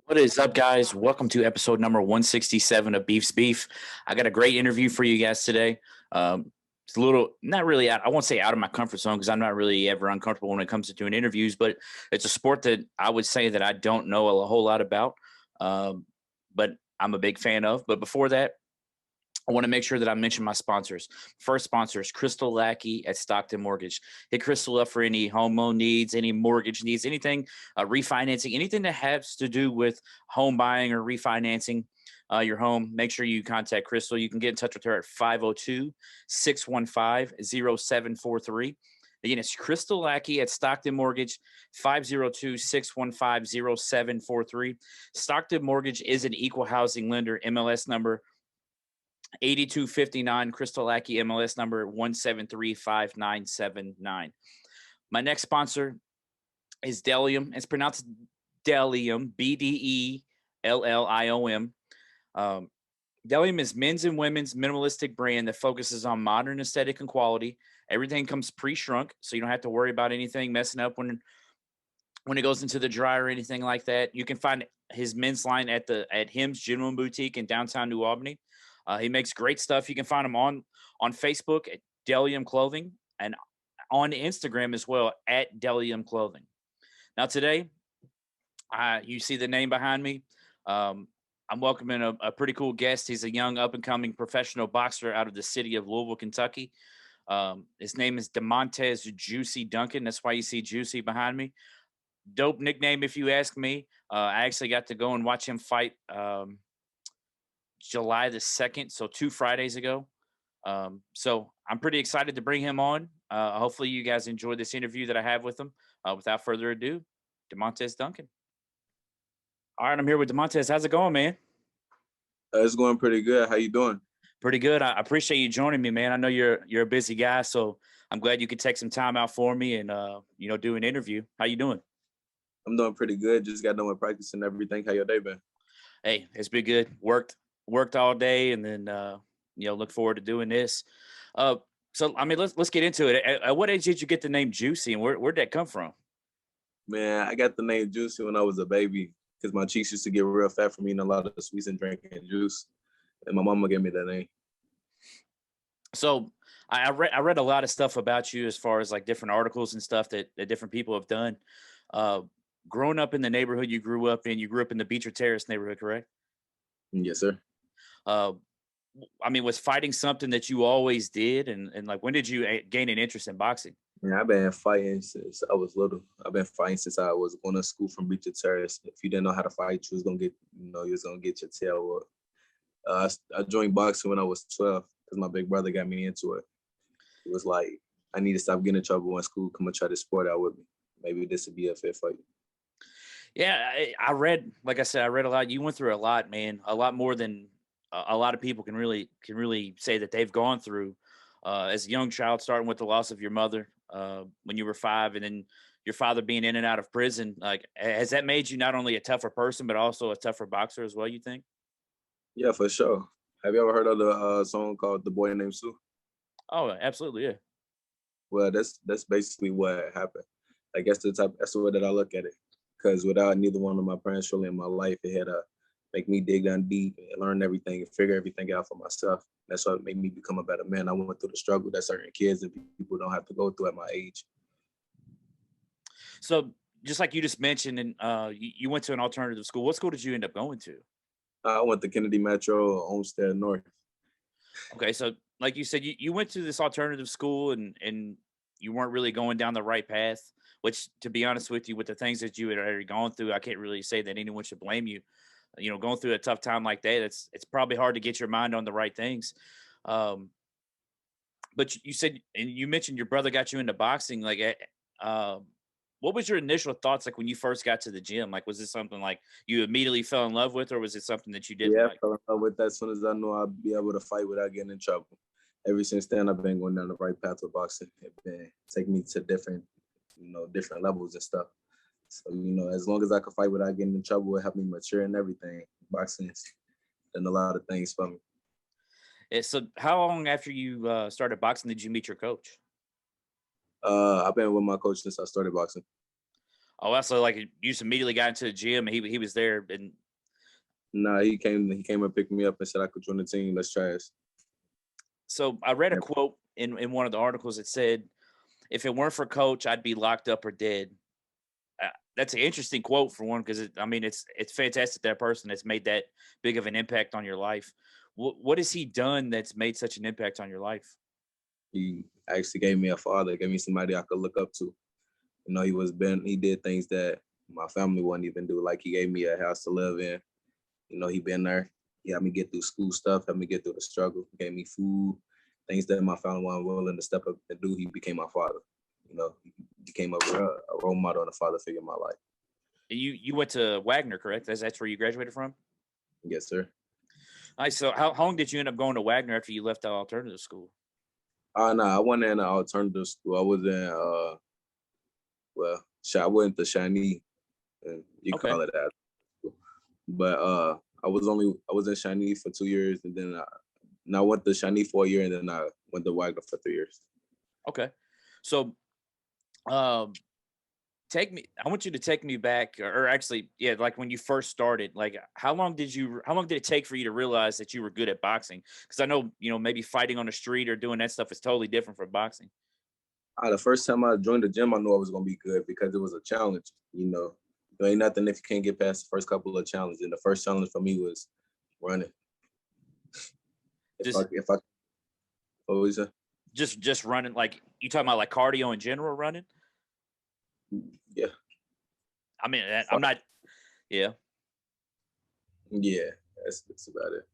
What is up, guys? Welcome to episode number 167 of Beef's Beef. I got a great interview for you guys today. It's a little, not really out, I won't say out of my comfort zone because I'm not really ever uncomfortable when it comes to doing interviews, but it's a sport that I would say that I don't know a whole lot about, but I'm a big fan of. But before that, I want to make sure that I mention my sponsors. First sponsor is Crystal Lackey at Stockton Mortgage. Hit Crystal up for any home loan needs, any mortgage needs, anything, refinancing, anything that has to do with home buying or refinancing your home. Make sure you contact Crystal. You can get in touch with her at 502-615-0743. Again, it's Crystal Lackey at Stockton Mortgage, 502-615-0743. Stockton Mortgage is an equal housing lender, MLS number 8259, Crystal Lackey, MLS number 1735979. My next sponsor is Dellium. It's pronounced Dellium, Bdellium. Dellium is men's and women's minimalistic brand that focuses on modern aesthetic and quality. Everything comes pre-shrunk, so you don't have to worry about anything messing up when it goes into the dryer or anything like that. You can find his men's line at Him's Genuine Boutique in downtown New Albany. He makes great stuff. You can find him on Facebook at Dellium Clothing and on Instagram as well at Dellium Clothing. Now today, you see the name behind me. I'm welcoming a pretty cool guest. He's a young up-and-coming professional boxer out of the city of Louisville, Kentucky. His name is Demontaze Juicy Duncan. That's why you see Juicy behind me. Dope nickname, if you ask me. I actually got to go and watch him fight July the 2nd, so 2 Fridays ago. So I'm pretty excited to bring him on. Hopefully you guys enjoy this interview that I have with him. Without further ado, Demontaze Duncan. All right, I'm here with Demontaze. How's it going, man? It's going pretty good. How you doing? Pretty good. I appreciate you joining me, man. I know you're a busy guy, so I'm glad you could take some time out for me and do an interview. How you doing? I'm doing pretty good. Just got done with practice and everything. How your day been? Hey, it's been good. Worked all day, and then look forward to doing this. So I mean, let's get into it. At what age did you get the name Juicy, and where'd that come from? Man, I got the name Juicy when I was a baby because my cheeks used to get real fat from eating a lot of the sweets and drinking juice, and my mama gave me that name. So I read a lot of stuff about you as far as like different articles and stuff that different people have done. Growing up in the neighborhood you grew up in the Beecher Terrace neighborhood, correct? Yes, sir. I mean, was fighting something that you always did? And like, when did you gain an interest in boxing? Yeah, I've been fighting since I was little. I've been fighting since I was going to school from Beecher Terrace. If you didn't know how to fight, you was gonna get your tail up. I joined boxing when I was 12 because my big brother got me into it. It was like, I need to stop getting in trouble in school. Come and try this sport out with me. Maybe this would be a fit fight. Yeah, I read, like I said, I read a lot. You went through a lot, man. A lot more than a lot of people can really say that they've gone through as a young child, starting with the loss of your mother when you were 5, and then your father being in and out of prison. Like, has that made you not only a tougher person, but also a tougher boxer as well, you think? Yeah, for sure. Have you ever heard of the song called "The Boy Named Sue"? Oh, absolutely, yeah. Well, that's basically what happened. I guess that's the way that I look at it. Because without neither one of my parents really in my life, it had to make me dig down deep and learn everything and figure everything out for myself. That's what made me become a better man. I went through the struggle that certain kids and people don't have to go through at my age. So just like you just mentioned, and you went to an alternative school. What school did you end up going to? I went to Kennedy Metro, Olmsted North. Okay, so like you said, you went to this alternative school and you weren't really going down the right path, which, to be honest with you, with the things that you had already gone through, I can't really say that anyone should blame you. Going through a tough time like that, it's probably hard to get your mind on the right things. But you said, and you mentioned your brother got you into boxing. Like, what was your initial thoughts like when you first got to the gym? Like, was this something like you immediately fell in love with, or was it something that you didn't like? I fell in love with that as soon as I knew I'd be able to fight without getting in trouble. Ever since then, I've been going down the right path with boxing. It's been taking me to different levels and stuff. So, as long as I could fight without getting in trouble, it helped me mature and everything. Boxing has done a lot of things for me. Yeah, so how long after you started boxing did you meet your coach? I've been with my coach since I started boxing. Oh, also like you just immediately got into the gym and he was there. And Nah, he came and picked me up and said I could join the team. Let's try this. so I read a quote in one of the articles that said, "If it weren't for coach, I'd be locked up or dead." That's an interesting quote for one, because I mean it's fantastic that person that's made that big of an impact on your life. What has he done that's made such an impact on your life? He actually gave me a father, gave me somebody I could look up to. You know, he did things that my family wouldn't even do. Like he gave me a house to live in. You know, he been there. He helped me get through school stuff, helped me get through the struggle, gave me food, things that my family wasn't willing to step up and do. He became my father. You know, he became a role model and a father figure in my life. You went to Wagner, correct? That's where you graduated from? Yes, sir. Nice. So how long did you end up going to Wagner after you left the alternative school? No, I wasn't in an alternative school. I was in I went to Shawnee, and you Okay. call it that. But I was in Shawnee for 2 years, and then I went to Shawnee for a year, and then I went to Wagner for 3 years. Okay. So um I want you to take me back, or actually, yeah, like when you first started, like how long did it take for you to realize that you were good at boxing? Because I know, maybe fighting on the street or doing that stuff is totally different from boxing. The first time I joined the gym, I knew I was gonna be good because it was a challenge. You know, there ain't nothing if you can't get past the first couple of challenges. And the first challenge for me was running. Just If I always just running, like you talking about like cardio in general, running? yeah, I mean, I'm fight. not. Yeah. Yeah, that's about it.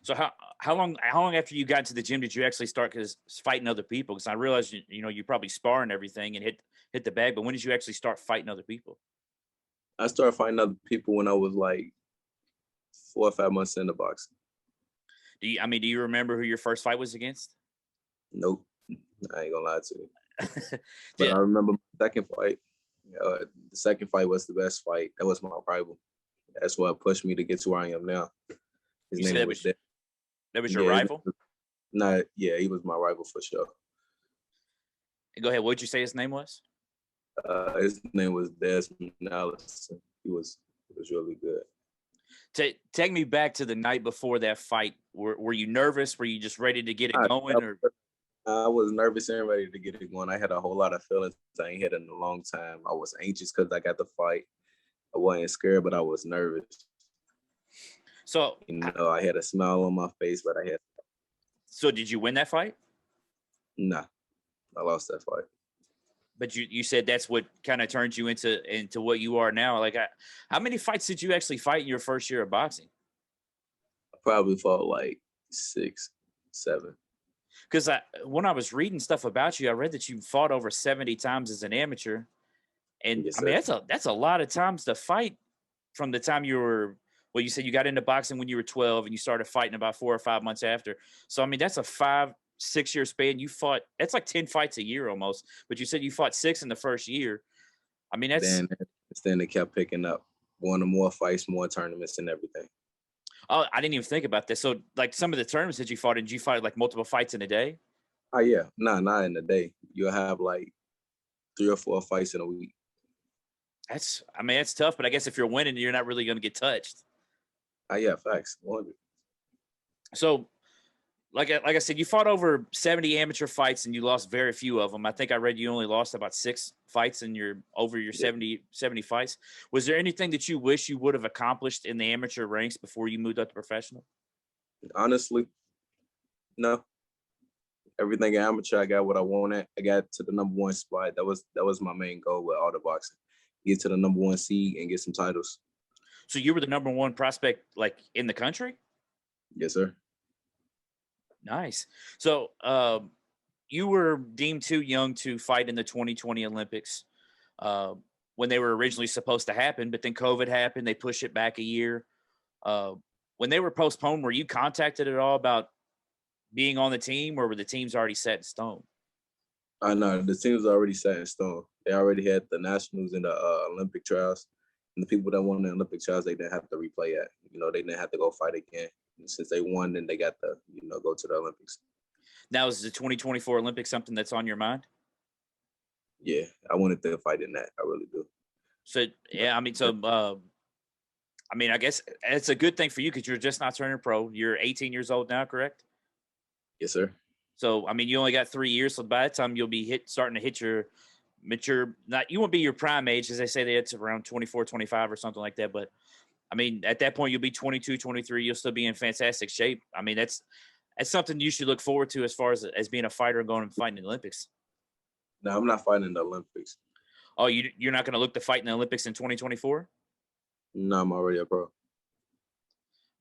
So how long after you got into the gym did you actually start fighting other people? Because I realized you probably spar and everything and hit the bag, but when did you actually start fighting other people? I started fighting other people when I was like 4 or 5 months into boxing. Do you remember who your first fight was against? Nope, I ain't gonna lie to you. But Yeah. I remember my second fight. The second fight was the best fight. That was my rival. That's what pushed me to get to where I am now. His You said name was Dev. that was your Yeah, rival? he was my rival for sure. Go ahead. What did you say his name was? His name was Desmond Allison. He was really good. Take me back to the night before that fight. Were you nervous? Were you just ready to get it going? Or I was nervous and ready to get it going. I had a whole lot of feelings I ain't had in a long time. I was anxious because I got the fight. I wasn't scared, but I was nervous. so I had a smile on my face, but so did you win that fight? nah, I lost that fight. But you said that's what kind of turned you into what you are now. Like, how many fights did you actually fight in your first year of boxing? I probably fought like 6, 7. Because when I was reading stuff about you, I read that you fought over 70 times as an amateur, and Yes, I mean sir. that's a lot of times to fight from the time you were. Well, you said you got into boxing when you were 12, and you started fighting about 4 or 5 months after. So I mean that's a 5, 6 year span. You fought. That's like 10 fights a year almost. But you said you fought 6 in the first year. I mean that's. Then it kept picking up, going to more fights, more tournaments, and everything. Oh, I didn't even think about this. So, like some of the tournaments that you fought in, did you fight like multiple fights in a day? Oh yeah, not in a day. You'll have like 3 or 4 fights in a week. I mean, that's tough. But I guess if you're winning, you're not really going to get touched. Oh yeah, facts. 100. So, like I said, you fought over 70 amateur fights and you lost very few of them. I think I read you only lost about 6 fights in your over your Yeah. 70 fights. Was there anything that you wish you would have accomplished in the amateur ranks before you moved up to professional? Honestly, no. Everything amateur, I got what I wanted. I got to the number 1 spot. That was my main goal with all the boxing. Get to the number 1 seed and get some titles. So you were the number one prospect like in the country? Yes, sir. Nice. So you were deemed too young to fight in the 2020 Olympics uh, when they were originally supposed to happen, but then COVID happened. They pushed it back a year. Uh, when they were postponed, were you contacted at all about being on the team, or were the teams already set in stone? I know the team's already set in stone. They already had the nationals and the Olympic trials, and the people that won the Olympic trials, they didn't have to replay it. They didn't have to go fight again. And since they won, then they got to go to the Olympics. Now, is the 2024 Olympics something that's on your mind? Yeah, I wanted to fight in that. I really do. So yeah, I mean, so I mean, I guess it's a good thing for you because you're just not turning pro. You're 18 years old now, correct? Yes, sir. So I mean, you only got 3 years. So by the time you'll be starting to hit your mature, not you won't be your prime age, as they say that it's around 24, 25 or something like that. But I mean, at that point, you'll be 22, 23. You'll still be in fantastic shape. I mean, that's something you should look forward to as far as being a fighter and going and fighting in the Olympics. No, I'm not fighting in the Olympics. Oh, you're not going to look to fight in the Olympics in 2024? No, I'm already a pro.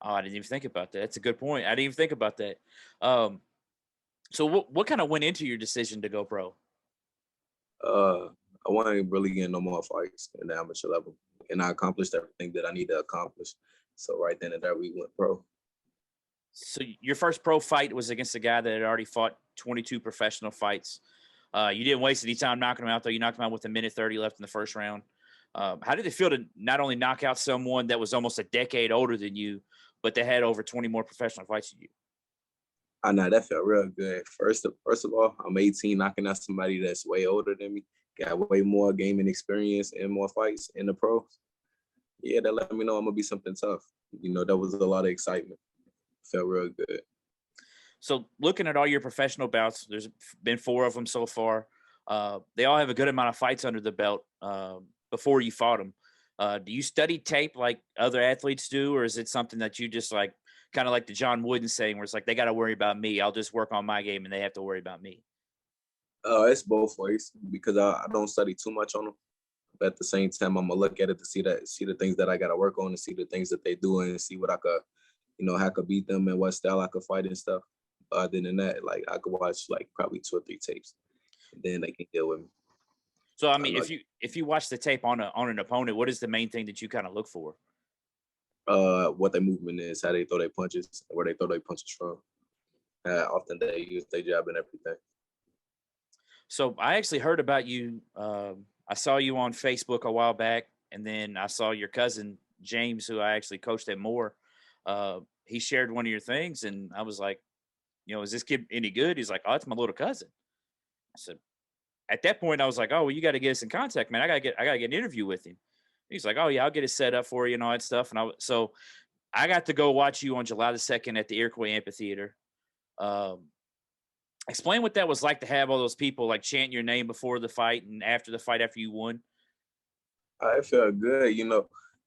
Oh, I didn't even think about that. That's a good point. I didn't even think about that. So what kind of went into your decision to go pro? I wasn't really getting no more fights in the amateur level, and I accomplished everything that I need to accomplish. So right then and there, we went pro. So your first pro fight was against a guy that had already fought 22 professional fights. You didn't waste any time knocking him out, though. You knocked him out with 1:30 left in the first round. How did it feel to not only knock out someone that was almost a decade older than you, but they had over 20 more professional fights than you? I know that felt real good. First of all, I'm 18, knocking out somebody that's way older than me, got way more gaming experience and more fights in the pros. Yeah, that let me know I'm gonna be something tough. You know, that was a lot of excitement. Felt real good. So looking at all your professional bouts, there's been 4 of them so far. They all have a good amount of fights under the belt before you fought them. Do you study tape like other athletes do, or is it something that you just like, kind of like the John Wooden saying, where it's like, they got to worry about me. I'll just work on my game and they have to worry about me? It's both ways because I don't study too much on them. But at the same time, I'm gonna look at it to see the things that I gotta work on and see the things that they do and see what I could, how I could beat them and what style I could fight and stuff. Other than that, like I could watch like probably 2 or 3 tapes, and then they can deal with me. So I mean, if you watch the tape on an opponent, what is the main thing that you kind of look for? What their movement is, how they throw their punches, where they throw their punches from. Often they use their jab and everything. So I actually heard about you. I saw you on Facebook a while back, and then I saw your cousin James, who I actually coached at Moore. He shared one of your things, and I was like, is this kid any good? He's like, oh, it's my little cousin. I said, at that point, I was like, oh, well, you got to get us in contact, man. I gotta get an interview with him. He's like, oh yeah, I'll get it set up for you and all that stuff. And so I got to go watch you on July the 2nd at the Iroquois Amphitheater. Explain what that was like to have all those people like chant your name before the fight and after the fight after you won. I felt good,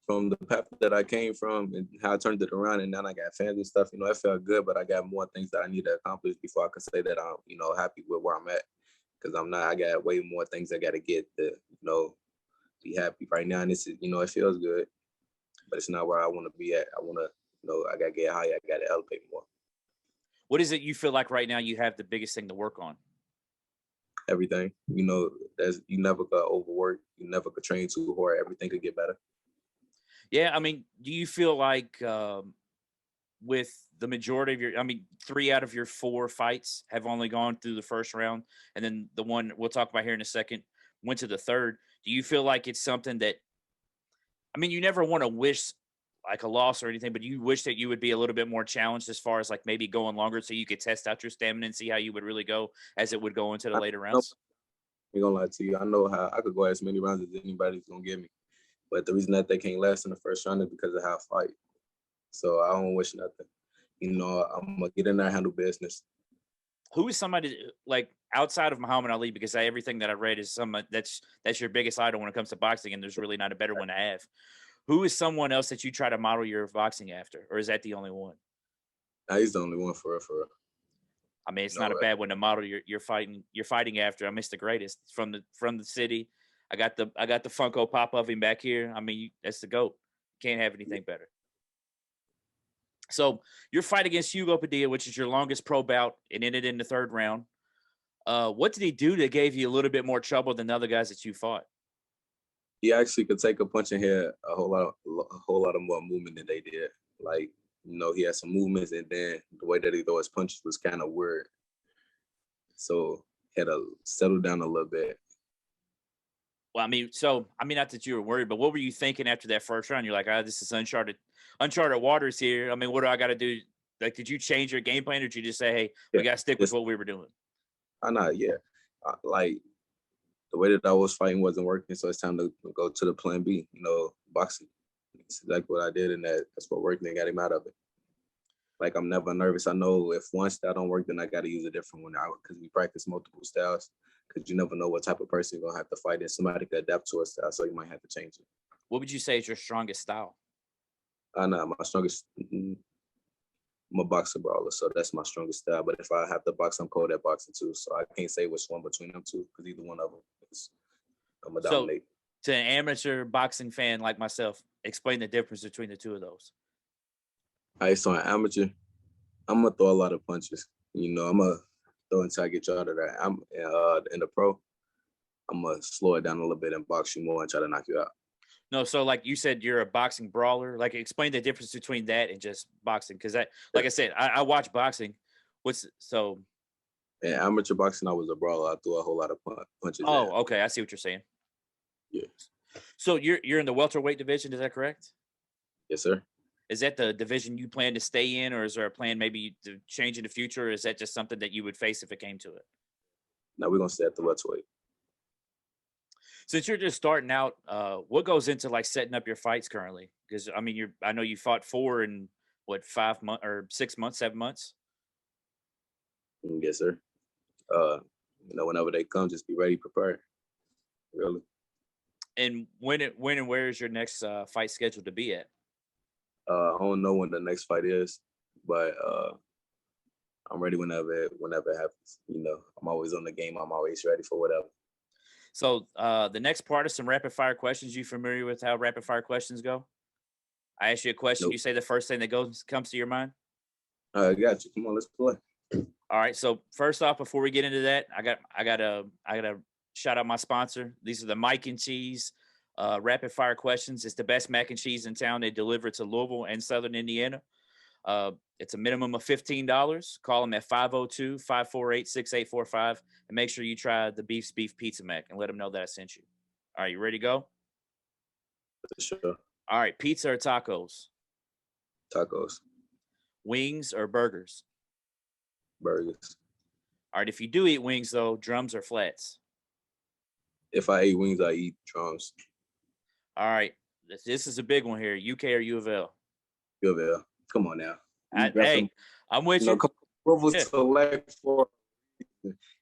from the path that I came from and how I turned it around, and now I got fans and stuff. It felt good, but I got more things that I need to accomplish before I can say that I'm, happy with where I'm at. Because I'm not. I got way more things I got to get to, be happy right now. And this is, it feels good, but it's not where I want to be at. I want to, I got to get higher. I got to elevate more. What is it you feel like right now you have the biggest thing to work on? Everything. You never got overwork. You never could train too hard. Everything could get better. Yeah, I mean, do you feel like with the majority of 3 out of your 4 fights have only gone through the first round, and then the one we'll talk about here in a second went to the third? Do you feel like it's something that, you never want to wish like a loss or anything, but you wish that you would be a little bit more challenged as far as like maybe going longer so you could test out your stamina and see how you would really go as it would go into the later rounds? I'm gonna lie to you. I know how I could go as many rounds as anybody's gonna give me. But the reason that they can't last in the first round is because of how I fight. So I don't wish nothing. I'm gonna get in there and handle business. Who is somebody like outside of Muhammad Ali? Because everything that I read is someone that's your biggest idol when it comes to boxing, and there's really not a better one to have. Who is someone else that you try to model your boxing after, or is that the only one? He's the only one for real. It's not a bad one to model your fighting after. It's the greatest from the city. I got the Funko Pop of him back here. That's the GOAT. Can't have anything better. So your fight against Hugo Padilla, which is your longest pro bout, it ended in the third round. What did he do that gave you a little bit more trouble than the other guys that you fought? He actually could take a punch and had a whole lot of more movement than they did. Like, he had some movements, and then the way that he threw his punches was kind of weird. So had to settle down a little bit. Well, not that you were worried, but what were you thinking after that first round? You're like, this is uncharted waters here. What do I got to do? Like, did you change your game plan, or did you just say, hey, we got to stick with what we were doing? I know, yeah. Like, the way that I was fighting wasn't working, so it's time to go to the plan B. Boxing. It's exactly what I did, and that's what worked and got him out of it. Like, I'm never nervous. I know if one style don't work, then I got to use a different one out because we practice multiple styles. Because you never know what type of person you're gonna have to fight, and somebody could adapt to a style, so you might have to change it. What would you say is your strongest style? I know my strongest. I'm a boxer brawler, so that's my strongest style. But if I have to box, I'm cold at boxing too. So I can't say which one between them two because either one of them is I'm gonna So, dominate. to an amateur boxing fan like myself, explain the difference between the two of those. All right, so an amateur, I'm gonna throw a lot of punches. I'm gonna throw until I get you out of that. I'm in the pro. I'm gonna slow it down a little bit and box you more and try to knock you out. No, so like you said, you're a boxing brawler. Like, explain the difference between that and just boxing, because that, like I said, I watch boxing. In amateur boxing, I was a brawler. I threw a whole lot of punches. Oh, okay, I see what you're saying. Yeah. So you're in the welterweight division, is that correct? Yes, sir. Is that the division you plan to stay in, or is there a plan maybe to change in the future? Or is that just something that you would face if it came to it? Now we're gonna stay at the welterweight. Since you're just starting out, what goes into like setting up your fights currently? Because I mean, I know you fought 4 in what, 5 months or 6 months, 7 months. Yes, sir. Whenever they come, just be ready, prepared. Really. And when and where is your next fight scheduled to be at? I don't know when the next fight is, but I'm ready whenever it happens. I'm always on the game. I'm always ready for whatever. So the next part is some rapid fire questions. You familiar with how rapid fire questions go? I ask you a question. Nope. You say the first thing that comes to your mind. I got you. Come on, let's play. All right. So first off, before we get into that, I gotta shout out my sponsor. These are the Mike and Cheese rapid fire questions. It's the best mac and cheese in town. They deliver to Louisville and Southern Indiana. It's a minimum of $15. Call them at 502-548-6845 and make sure you try the Beef's Beef Pizza Mac and let them know that I sent you. All right, you ready to go? Sure. All right, pizza or tacos? Tacos. Wings or burgers? Burgers. All right, if you do eat wings, though, drums or flats? If I eat wings, I eat drums. All right, this is a big one here. UK or U of L? U of L. Come on now. Hey, I'm with you. Select for.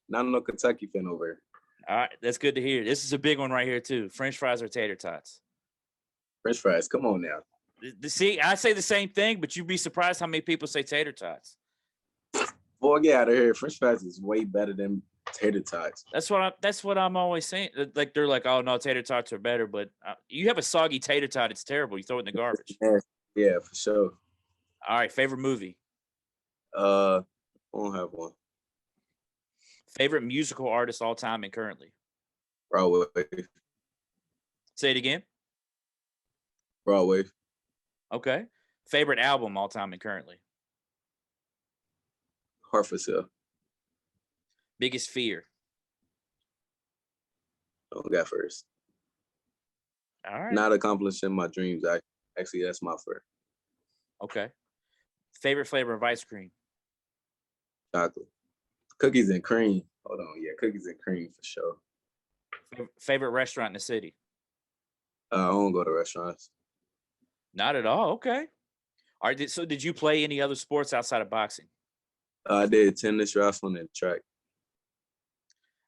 Not no Kentucky fan over here. All right, that's good to hear. This is a big one right here, too. French fries or tater tots? French fries. Come on now. See, I say the same thing, but you'd be surprised how many people say tater tots. Boy, get out of here. French fries is way better than tater tots. That's what I'm always saying. Like, they're like, oh no, tater tots are better, but you have a soggy tater tot, it's terrible. You throw it in the garbage. Yeah, for sure. All right, favorite movie? I don't have one. Favorite musical artist all time and currently? Broadway. Say it again. Broadway. Okay. Favorite album all time and currently? Heart for Sale. Biggest fear? I got first. All right. Not accomplishing my dreams. Actually, that's my fear. Okay. Favorite flavor of ice cream? Chocolate. Cookies and cream. Hold on. Yeah, cookies and cream for sure. Favorite restaurant in the city? I don't go to restaurants. Not at all. Okay. All right. So did you play any other sports outside of boxing? I did tennis, wrestling, and track.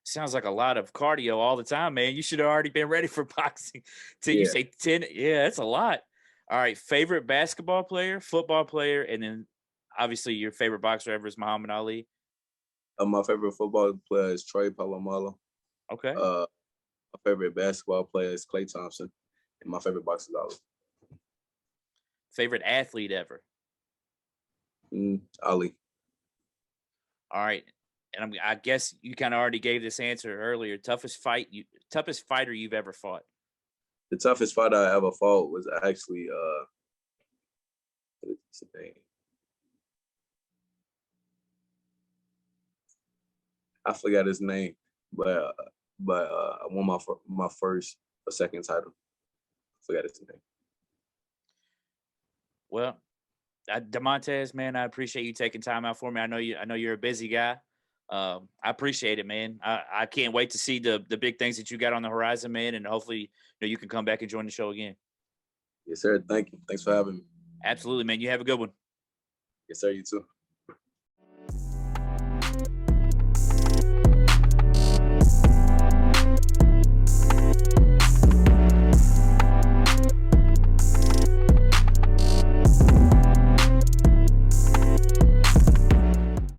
Sounds like a lot of cardio all the time, man. You should have already been ready for boxing. Till you say 10. Yeah, that's a lot. All right. Favorite basketball player, football player, and then obviously your favorite boxer ever is Muhammad Ali. My favorite football player is Troy Polamalu. Okay. My favorite basketball player is Klay Thompson. And my favorite boxer is Ali. Favorite athlete ever? Ali. All right. And I guess you kind of already gave this answer earlier. Toughest fighter you've ever fought? The toughest fight I ever fought was actually what's the name? I forgot his name, but I won my first or second title. I forgot his name. Well, Demontaze, man, I appreciate you taking time out for me. I know you're a busy guy. I appreciate it, man. I can't wait to see the big things that you got on the horizon, man. And hopefully, you can come back and join the show again. Yes, sir. Thank you. Thanks for having me. Absolutely, man. You have a good one. Yes, sir. You too.